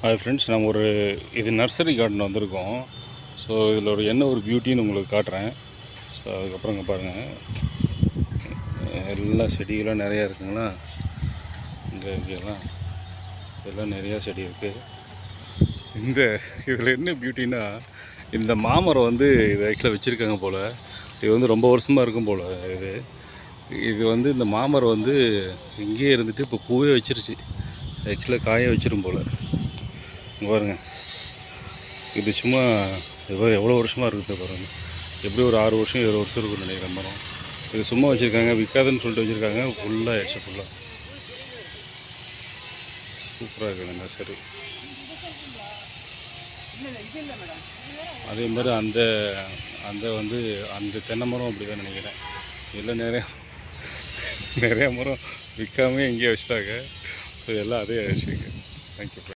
Hi friends, நம்ம இது nursery garden வந்திருக்கோம். ஸோ இதில் என்ன ஒரு பியூட்டின்னு உங்களுக்கு காட்டுறேன். ஸோ அதுக்கப்புறம் இங்கே பாருங்கள், எல்லா செடிகளும் நிறையா இருக்குங்களா. இங்கெல்லாம் இதெல்லாம் நிறையா செடி இருக்குது. இதில் என்ன பியூட்டின்னா, இந்த மாமரம் இது ஆக்சுவலாக வச்சுருக்காங்க போல். இது ரொம்ப வருஷமாக இருக்கும் போல். இது இந்த மாமரம் இங்கேயே இருந்துட்டு இப்போ பூவே வச்சிருச்சு. ஆக்சுவலாக காய வச்சிரும் போல். பாருங்கள், இது சும்மா எவ்வளோ வருஷமாக இருக்குது பாருங்கள். எப்படி ஒரு 6 வருஷம் 7 வருஷம் இருக்குன்னு நினைக்கிறேன் மரம். இது சும்மா வச்சுருக்காங்க, விற்காதுன்னு சொல்லிட்டு வச்சுருக்காங்க. ஃபுல்லாக ஆயிடுச்சு. சூப்பராக இருக்குது இந்த நர்சரி. அதே மாதிரி அந்த அந்த தென்னை மரம் அப்படி தான் நினைக்கிறேன். இல்லை நிறையா மரம் விற்காமே எங்கேயே வச்சுட்டாங்க. ஸோ எல்லாம் அதே ஆயிடுச்சுங்க. தேங்க்யூ.